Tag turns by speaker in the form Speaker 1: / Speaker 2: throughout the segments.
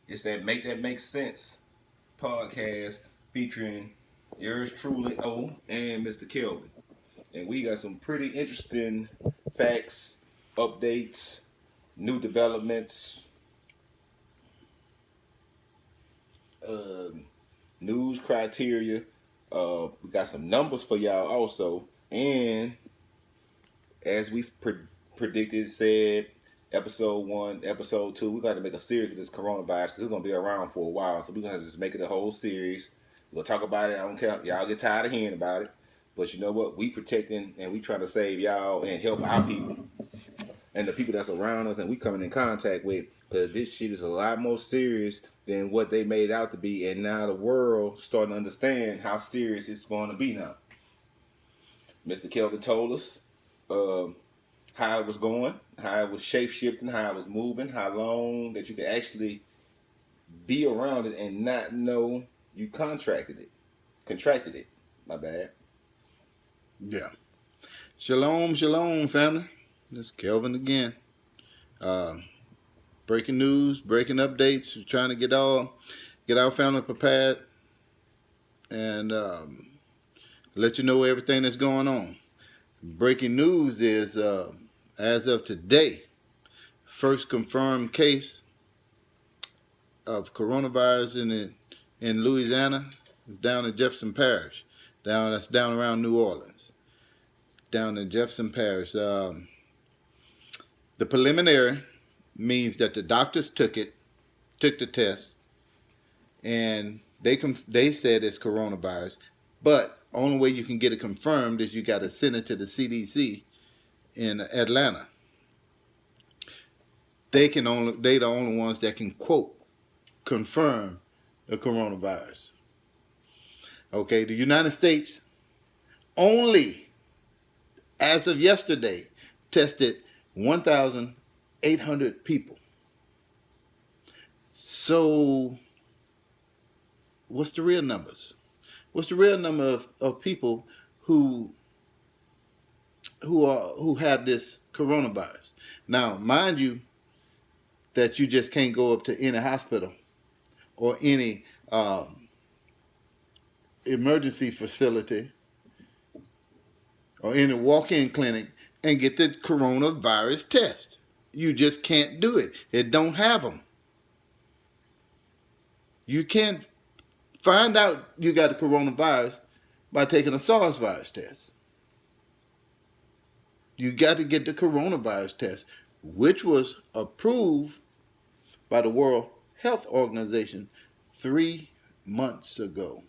Speaker 1: It's that Make Sense podcast featuring yours truly, O, and Mr. Kelvin. And we got some pretty interesting facts, updates, new developments, uh, news criteria. We got some numbers for y'all also. And as we predicted, said, episode 1, episode 2, we got to make a series with this coronavirus because it's going to be around for a while. So we're going to just make it a whole series. We'll talk about it. I don't care. Y'all get tired of hearing about it. But you know what? We protecting and we trying to save y'all and help our people and the people that's around us and we coming in contact with, because this shit is a lot more serious than what they made it out to be. And now the world starting to understand how serious it's going to be now. Mr. Kelvin told us how it was going, how it was shape shifting, how it was moving, how long that you could actually be around it and not know you contracted it. My bad.
Speaker 2: Yeah. Shalom, shalom, family. This is Kelvin again. Breaking news, breaking updates. We're trying to get our family prepared and let you know everything that's going on. Breaking news is, as of today, first confirmed case of coronavirus in Louisiana is down in Jefferson Parish. That's down around New Orleans. Down in Jefferson Parish. The preliminary means that the doctors took the test, and they said it's coronavirus. But only way you can get it confirmed is you got to send it to the CDC in Atlanta. They the only ones that can quote confirm the coronavirus. Okay, the United States only, as of yesterday, tested 1,800 people. So, what's the real numbers? What's the real number of people who have this coronavirus? Now, mind you, that you just can't go up to any hospital or any emergency facility or any walk-in clinic and get the coronavirus test. You just can't do it. It don't have them. You can't find out you got the coronavirus by taking a SARS virus test. You got to get the coronavirus test, which was approved by the World Health Organization 3 months ago.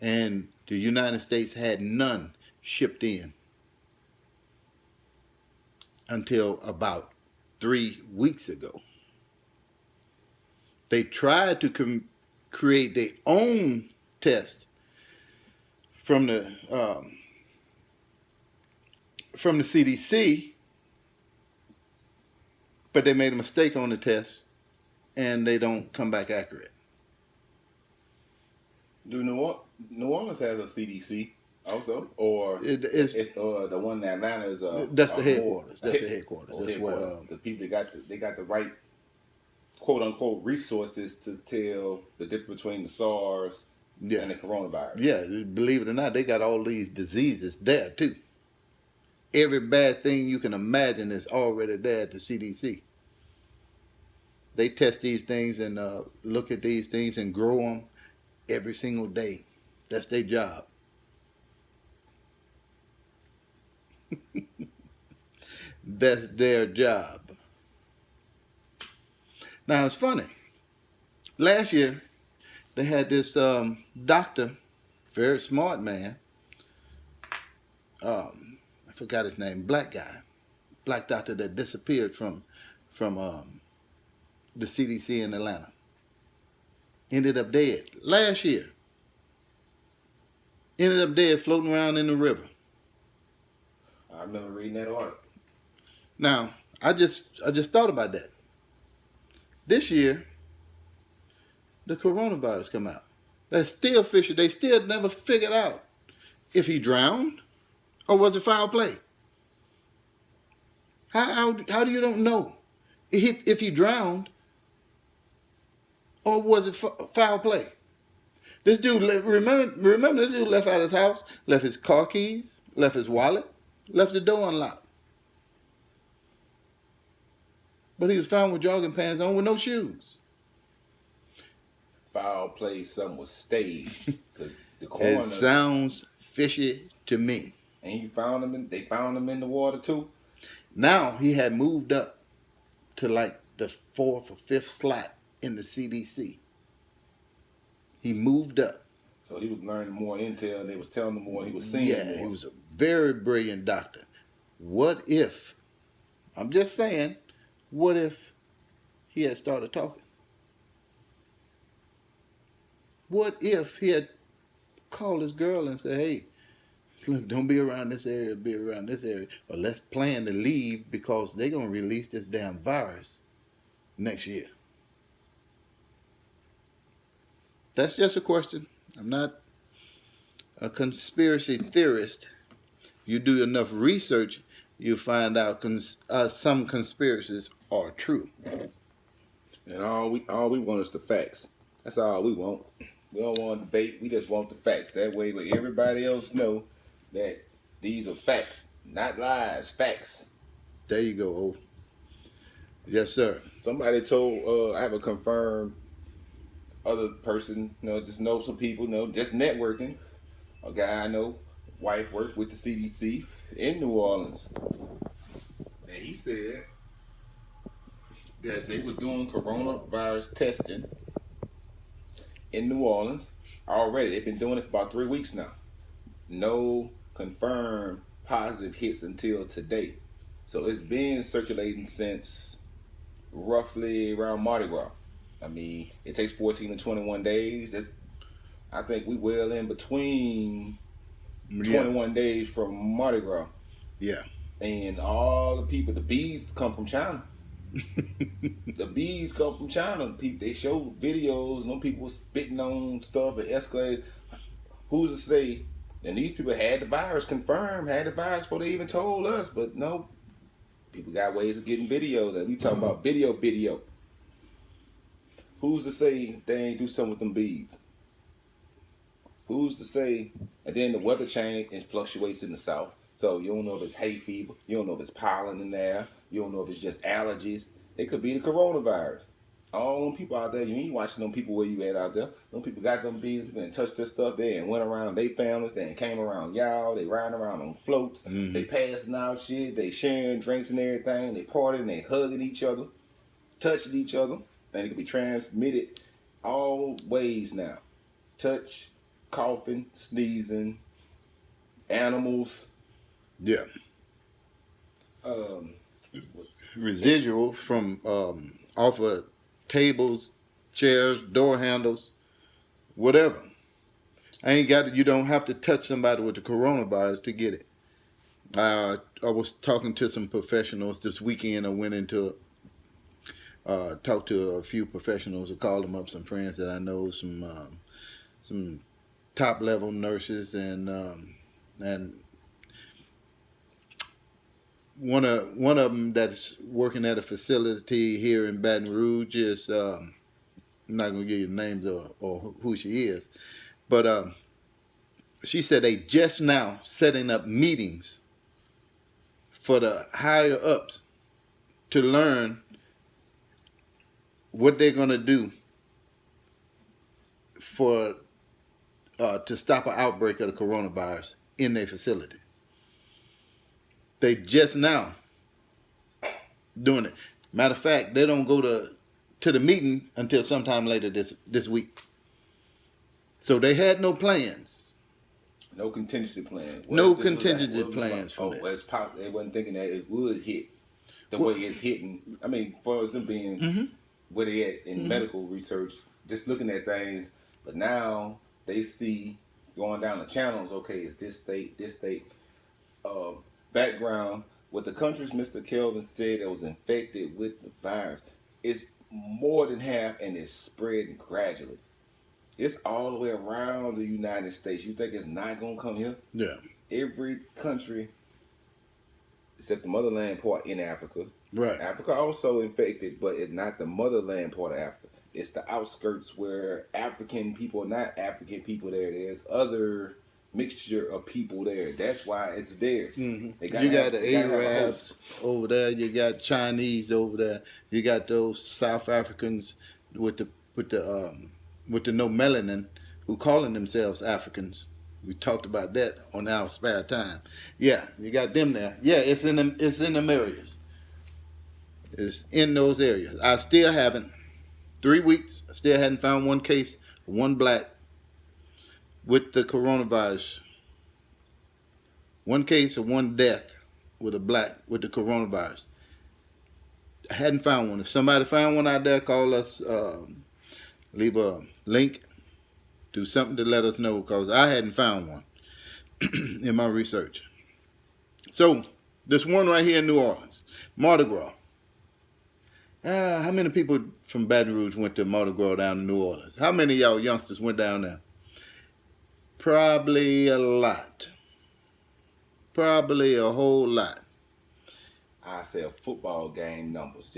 Speaker 2: And the United States had none shipped in until about 3 weeks ago. They tried to create their own test from the CDC, but they made a mistake on the test, and they don't come back accurate.
Speaker 1: Do New Orleans has a CDC also, or it's the one in Atlanta is
Speaker 2: that's the headquarters. That's the headquarters. That's where
Speaker 1: the people they got the right quote unquote resources to tell the difference between the SARS and the coronavirus.
Speaker 2: Yeah, believe it or not, they got all these diseases there too. Every bad thing you can imagine is already there at the CDC. They test these things and look at these things and grow them every single day. That's their job. That's their job. Now, it's funny. Last year, they had this doctor, very smart man. I forgot his name. Black guy. Black doctor that disappeared from the CDC in Atlanta. Ended up dead. Last year. Ended up dead floating around in the river.
Speaker 1: I remember reading that article.
Speaker 2: Now, I just thought about that. This year, the coronavirus come out. That's still fishy. They still never figured out if he drowned or was it foul play. How do you don't know? If he drowned, or was it foul play? This dude, remember this dude left out his house, left his car keys, left his wallet, left the door unlocked. But he was found with jogging pants on with no shoes.
Speaker 1: Foul play, something was staged. Cause the
Speaker 2: It
Speaker 1: coroner,
Speaker 2: sounds fishy to me.
Speaker 1: and they found him in the water too.
Speaker 2: Now he had moved up to like the 4th or 5th slot in the CDC. He moved up.
Speaker 1: So he was learning more intel, and they was telling him more. He was seeing
Speaker 2: Yeah,
Speaker 1: more.
Speaker 2: he was a very brilliant doctor. What if, I'm just saying, what if he had started talking? What if he had called his girl and said, hey, look, don't be around this area, be around this area. Or let's plan to leave because they're going to release this damn virus next year. That's just a question. I'm not a conspiracy theorist. You do enough research, you find out some conspiracies are true.
Speaker 1: And all we want is the facts. That's all we want. We don't want debate. We just want the facts. That way, let everybody else know that these are facts, not lies. Facts.
Speaker 2: There you go. Oh. Yes, sir.
Speaker 1: Somebody told I have a confirmed other person. Just know some people. Just networking. A guy I know, wife works with the CDC in New Orleans, and he said that they was doing coronavirus testing in New Orleans already. They've been doing it for about 3 weeks now. No confirmed positive hits until today. So it's been circulating since roughly around Mardi Gras. I mean, it takes 14 to 21 days. I think we well in between 21 days from Mardi Gras.
Speaker 2: Yeah.
Speaker 1: And all the people, the bees come from China. The bees come from China. People, they show videos, people spitting on stuff and escalated. Who's to say? And these people had the virus confirmed, had the virus before they even told us. But no, people got ways of getting videos. And we talking about video. Who's to say they ain't do something with them bees? Who's to say? And then the weather change and fluctuates in the south. So you don't know if it's hay fever. You don't know if it's pollen in there. You don't know if it's just allergies. It could be the coronavirus. All them people out there, you ain't watching them people where you at out there. Them people got them bees and touched this stuff there and went around their families. They came around y'all. They riding around on floats.
Speaker 2: Mm-hmm.
Speaker 1: They passing out shit. They sharing drinks and everything. They partying. They hugging each other, touching each other. And it can be transmitted all ways now. Touch, coughing, sneezing, animals.
Speaker 2: Yeah. Residual from off of tables, chairs, door handles, whatever. You don't have to touch somebody with the coronavirus to get it. I was talking to some professionals this weekend. I went into talked to a few professionals. I called them up, some friends that I know, some top level nurses, and one of them that's working at a facility here in Baton Rouge is I'm not gonna give you names or who she is, but she said they just now setting up meetings for the higher ups to learn what they're gonna do for to stop an outbreak of the coronavirus in their facility. They just now doing it. Matter of fact, they don't go to the meeting until sometime later this week. So they had no plans.
Speaker 1: No contingency plan.
Speaker 2: No contingency plans for that.
Speaker 1: They wasn't thinking that it would hit the way it's hitting. I mean, for them being where they at in medical research, just looking at things. But now they see going down the channels, okay, it's this state. Background, what the countries Mr. Kelvin said that was infected with the virus, it's more than half and it's spreading gradually. It's all the way around the United States. You think it's not going to come here?
Speaker 2: Yeah.
Speaker 1: Every country except the motherland part in Africa.
Speaker 2: Right.
Speaker 1: Africa also infected, but it's not the motherland part of Africa. It's the outskirts where African people, not African people there. There's other mixture of people there. That's why it's there.
Speaker 2: Hmm.
Speaker 1: They
Speaker 2: You got the
Speaker 1: they gotta have a
Speaker 2: Arabs
Speaker 1: host.
Speaker 2: over there. You got Chinese over there. You got those South Africans with the with the with the no melanin who calling themselves Africans. We talked about that on our spare time. Yeah, you got them there. Yeah, it's in them areas. It's in those areas. I still haven't 3 weeks. I still hadn't found one case, one black with the coronavirus. One case of one death with a black with the coronavirus. I hadn't found one. If somebody found one out there, call us. Leave a link. Do something to let us know because I hadn't found one in my research. So this one right here in New Orleans, Mardi Gras. How many people from Baton Rouge went to Mardi Gras down in New Orleans? How many of y'all youngsters went down there? Probably a lot. Probably a whole lot.
Speaker 1: I say a football game numbers.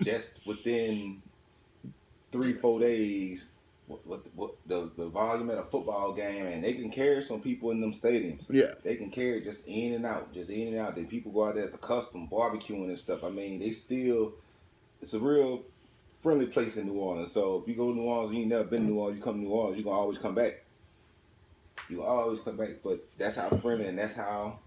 Speaker 1: Just within 3-4 days. What the volume at a football game, and they can carry some people in them stadiums.
Speaker 2: Yeah.
Speaker 1: They can carry just in and out. Then people go out there as a custom barbecuing and stuff. I mean, it's a real friendly place in New Orleans. So if you go to New Orleans, you ain't never been to New Orleans, you come to New Orleans, you're gonna always come back. You always come back, but that's how friendly and that's how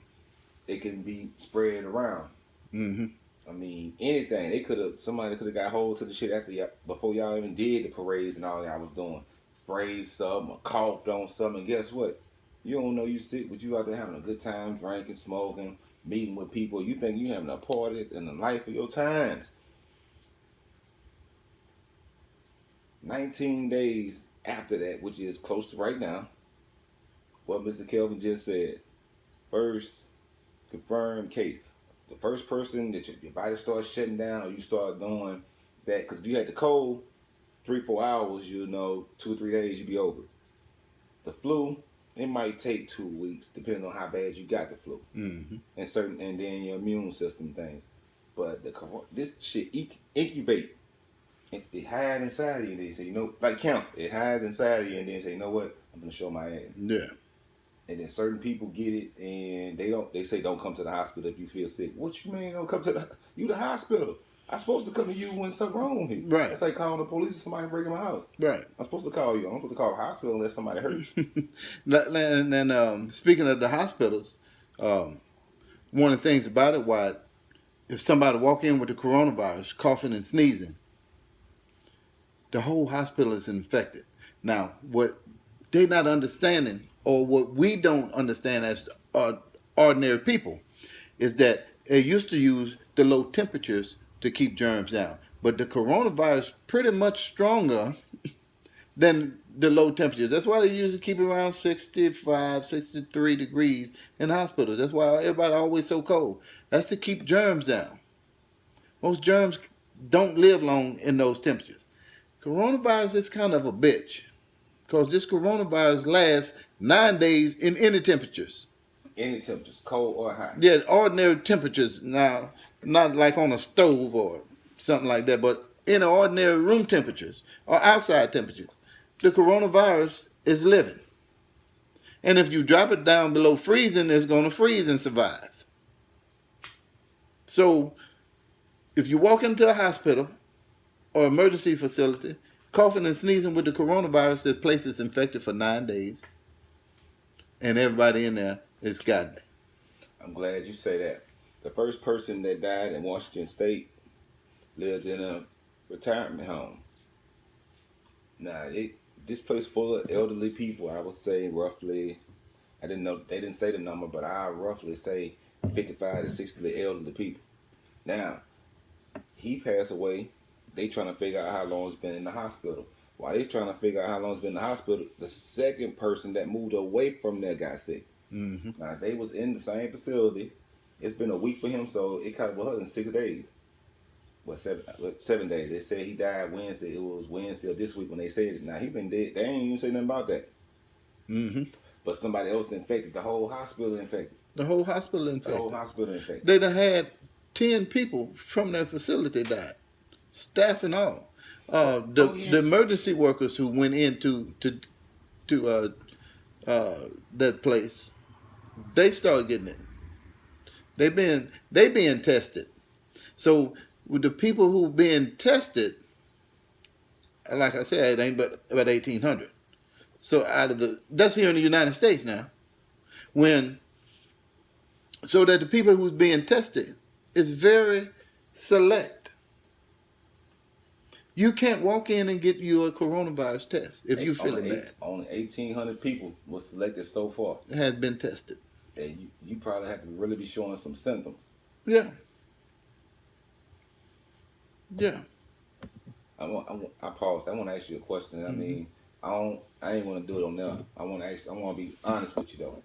Speaker 1: it can be spread around.
Speaker 2: Mm-hmm.
Speaker 1: I mean, anything. Somebody could have got hold to the shit before y'all even did the parades and all y'all was doing. Sprayed something or coughed on something. And guess what? You don't know you sick, but you out there having a good time, drinking, smoking, meeting with people. You think you having a party in the life of your times. 19 days after that, which is close to right now, what Mr. Kelvin just said, first confirmed case. The first person that your body starts shutting down or you start doing that, because if you had the cold, 3-4 hours, 2 or 3 days, you'd be over. The flu, it might take 2 weeks, depending on how bad you got the flu.
Speaker 2: Mm-hmm.
Speaker 1: And then your immune system things. But this shit incubate. It hides inside of you. They say, like cancer, it hides inside of you, and then say, you know what? I'm gonna show my ass.
Speaker 2: Yeah.
Speaker 1: And then certain people get it, and they say don't come to the hospital if you feel sick. What you mean don't come to the hospital? I'm supposed to come to you when something wrong with me.
Speaker 2: Right.
Speaker 1: It's like calling the police if somebody breaking my house.
Speaker 2: Right.
Speaker 1: I'm supposed to call you. I'm supposed to call the hospital unless somebody hurt.
Speaker 2: And speaking of the hospitals, one of the things about it, if somebody walk in with the coronavirus, coughing and sneezing, the whole hospital is infected. Now, what they're not understanding, or what we don't understand as ordinary people, is that they used to use the low temperatures to keep germs down. But the coronavirus pretty much stronger than the low temperatures. That's why they usually keep it around 65, 63 degrees in hospitals. That's why everybody always so cold. That's to keep germs down. Most germs don't live long in those temperatures. Coronavirus is kind of a bitch because this coronavirus lasts 9 days in any temperatures.
Speaker 1: Any temperatures, cold or hot.
Speaker 2: Yeah, ordinary temperatures now, not like on a stove or something like that, but in ordinary room temperatures or outside temperatures, the coronavirus is living. And if you drop it down below freezing, it's going to freeze and survive. So if you walk into a hospital or emergency facility, coughing and sneezing with the coronavirus, the place is infected for 9 days. And everybody in there is gotten it.
Speaker 1: I'm glad you say that. The first person that died in Washington State lived in a retirement home. Now, this place full of elderly people, I would say roughly, they didn't say the number, but I roughly say 55 to 60 elderly people. Now, he passed away. They trying to figure out how long he's been in the hospital. While they trying to figure out how long he's been in the hospital, the second person that moved away from there got sick.
Speaker 2: Mm-hmm.
Speaker 1: Now, they was in the same facility. It's been a week for him, so it caught her in 6 days. Well, 7 days. They said he died Wednesday. It was Wednesday of this week when they said it. Now, he been dead. They ain't even say nothing about that.
Speaker 2: Mm-hmm.
Speaker 1: But somebody else infected. The whole hospital infected.
Speaker 2: The whole hospital infected.
Speaker 1: The whole hospital infected.
Speaker 2: They done had 10 people from their facility died. Staff and all. The emergency workers who went into that place, they started getting it. They being tested. So with the people who being tested, like I said, it ain't but about 1,800. So that's here in the United States now. So that the people who's being tested is very select. You can't walk in and get you a coronavirus test if you feeling bad.
Speaker 1: Only 1,800 people was selected so far.
Speaker 2: Has been tested.
Speaker 1: And you probably have to really be showing some symptoms.
Speaker 2: Yeah. Yeah.
Speaker 1: I paused. I want to ask you a question. I mean, I ain't want to do it on there. I want to be honest with you though.